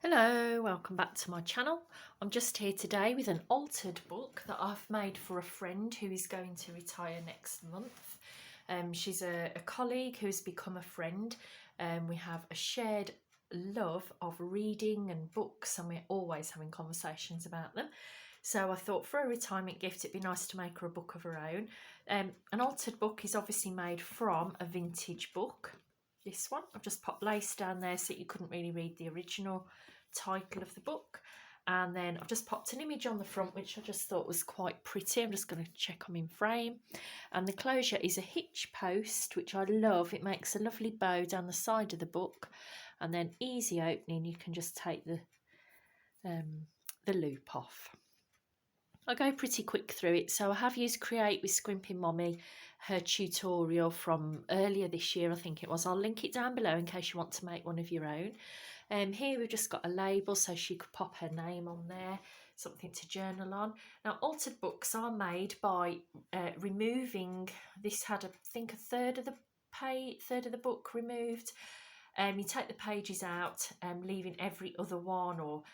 Hello, welcome back to my channel. I'm just here today with an altered book that I've made for a friend who is going to retire next month. She's a colleague who's become a friend. We have a shared love of reading and books, and we're always having conversations about them. So I thought for a retirement gift it'd be nice to make her a book of her own. An altered book is obviously made from a vintage book. This one, I've just popped lace down there so you couldn't really read the original title of the book, and then I've just popped an image on the front which I just thought was quite pretty. I'm just going to check I'm in frame, and the closure is a hitch post, which I love. It makes a lovely bow down the side of the book, and then easy opening. You can just take the loop off. I'll go pretty quick through it. So I have used Create with Scrimping Mommy, her tutorial from earlier this year, I think it was. I'll link it down below in case you want to make one of your own. Here we've just got a label so she could pop her name on there, something to journal on. Now, altered books are made by removing, this had I think a third of the book removed. You take the pages out, leaving every other one, or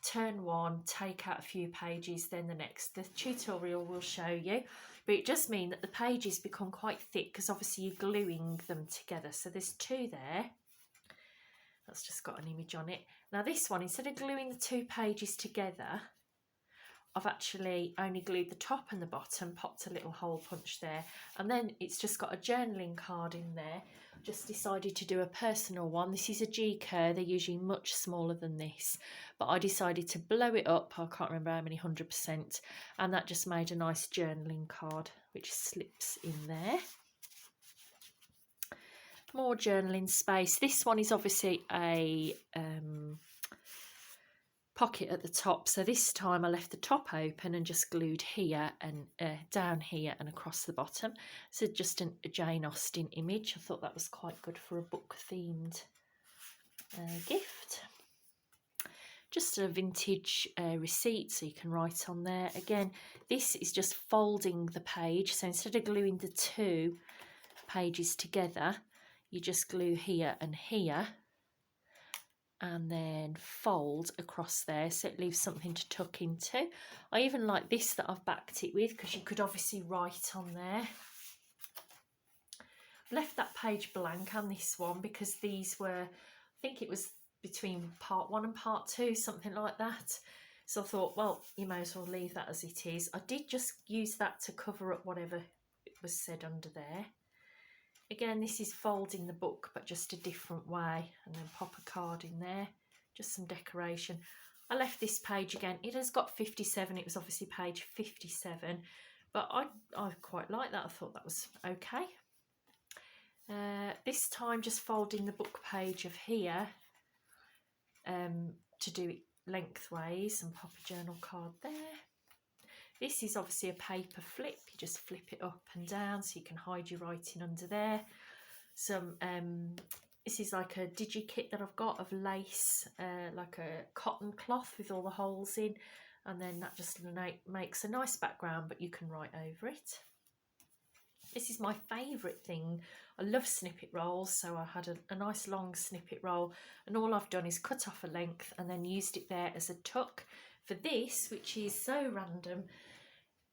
turn one, take out a few pages, then the next. The tutorial will show you, but it does mean that the pages become quite thick because obviously you're gluing them together. So there's two there. That's just got an image on it. Now this one, instead of gluing the two pages together, I've actually only glued the top and the bottom, popped a little hole punch there, and then it's just got a journaling card in there. Just decided to do a personal one. This is a G-Cur, they're usually much smaller than this, but I decided to blow it up, I can't remember how many 100%, and that just made a nice journaling card which slips in there. More journaling space. This one is obviously a pocket at the top, so this time I left the top open and just glued here and down here and across the bottom. So just a Jane Austen image. I thought that was quite good for a book themed gift. Just a vintage receipt, so you can write on there. Again, this is just folding the page, so instead of gluing the two pages together, you just glue here and here, and then fold across there so it leaves something to tuck into. I even like this that I've backed it with, because you could obviously write on there. I've left that page blank on this one because these were, I think it was between part 1 and part 2, something like that. So I thought, well, you may as well leave that as it is. I did just use that to cover up whatever was said under there. Again, this is folding the book, but just a different way, and then pop a card in there, just some decoration. I left this page again. It has got 57. It was obviously page 57, but I quite like that. I thought that was okay. This time just folding the book page of here to do it lengthways, and pop a journal card there. This is obviously a paper flip. You just flip it up and down so you can hide your writing under there. This is like a digi-kit that I've got of lace, like a cotton cloth with all the holes in, and then that just makes a nice background, but you can write over it. This is my favourite thing. I love snippet rolls, so I had a nice long snippet roll, and all I've done is cut off a length and then used it there as a tuck. For this, which is so random,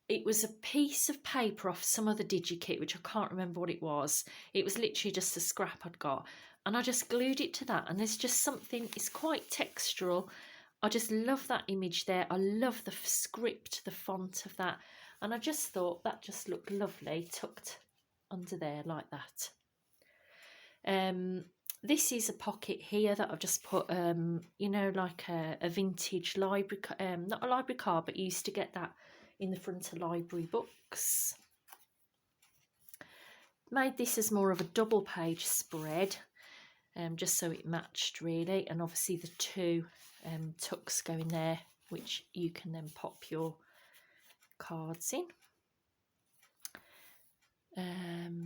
it was a piece of paper off some other digi-kit, which I can't remember what it was. It was literally just a scrap I'd got, and I just glued it to that, and there's just something, it's quite textural. I just love that image there. I love the script, the font of that, and I just thought that just looked lovely tucked under there like that. This is a pocket here that I've just put, you know, like a vintage library, not a library card, but you used to get that in the front of library books. Made this as more of a double page spread, just so it matched really, and obviously the two tucks go in there, which you can then pop your cards in.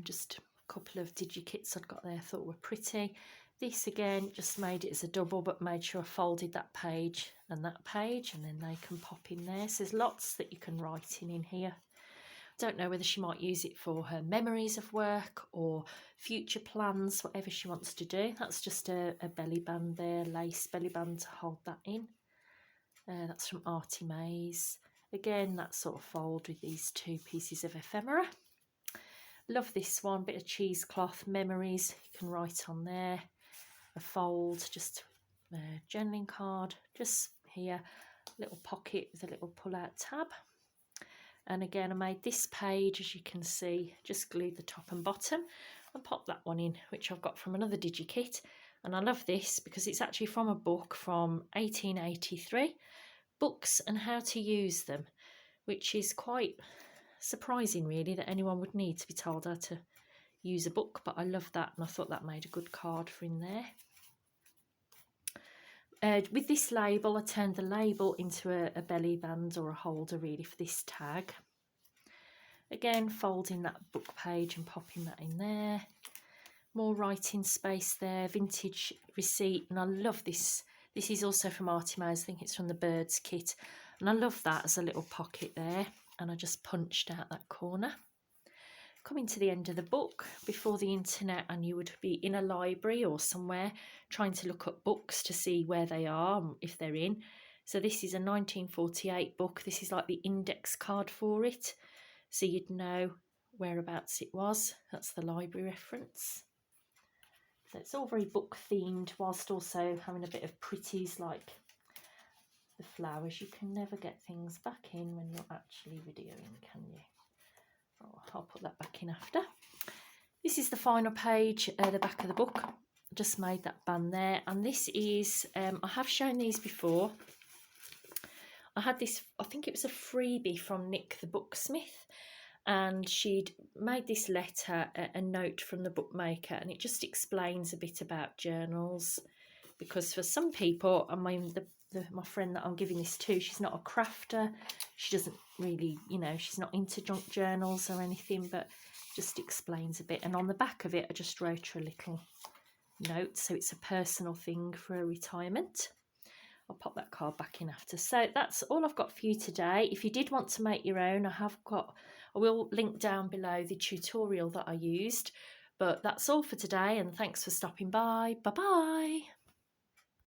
Just a couple of digi-kits I'd got there, I thought were pretty. This again, just made it as a double, but made sure I folded that page, and then they can pop in there. So there's lots that you can write in here. Don't know whether she might use it for her memories of work or future plans, whatever she wants to do. That's just a belly band there, lace belly band to hold that in. That's from Artie Mays. Again, that sort of fold with these 2 pieces of ephemera. Love this one, bit of cheesecloth, memories, you can write on there. A fold, just a journaling card, just here, little pocket with a little pull-out tab. And again, I made this page, as you can see, just glued the top and bottom and popped that one in, which I've got from another DigiKit. And I love this because it's actually from a book from 1883, Books and How to Use Them, which is quite surprising really that anyone would need to be told how to use a book, but I love that and I thought that made a good card for in there. With this label, I turned the label into a belly band or a holder really for this tag. Again, folding that book page and popping that in there. More writing space there, vintage receipt, and I love this. This is also from Artie Mays, I think it's from the Birds kit, and I love that as a little pocket there, and I just punched out that corner. Coming to the end of the book, before the internet, and you would be in a library or somewhere trying to look up books to see where they are, if they're in. So this is a 1948 book. This is like the index card for it, so you'd know whereabouts it was. That's the library reference. So it's all very book themed, whilst also having a bit of pretties like the flowers. You can never get things back in when you're actually videoing, can you? Oh, I'll put that back in after. This is the final page, the back of the book. Just made that band there, and this is, I have shown these before. I had this, I think it was a freebie from Nick the Booksmith, and she'd made this letter, a note from the bookmaker, and it just explains a bit about journals, because for some people, I mean, my friend that I'm giving this to, she's not a crafter, she doesn't really, you know, she's not into junk journals or anything, but just explains a bit. And on the back of it, I just wrote her a little note, so it's a personal thing for a retirement. I'll pop that card back in after. So that's all I've got for you today. If you did want to make your own, I will link down below the tutorial that I used. But that's all for today, and thanks for stopping by. Bye bye.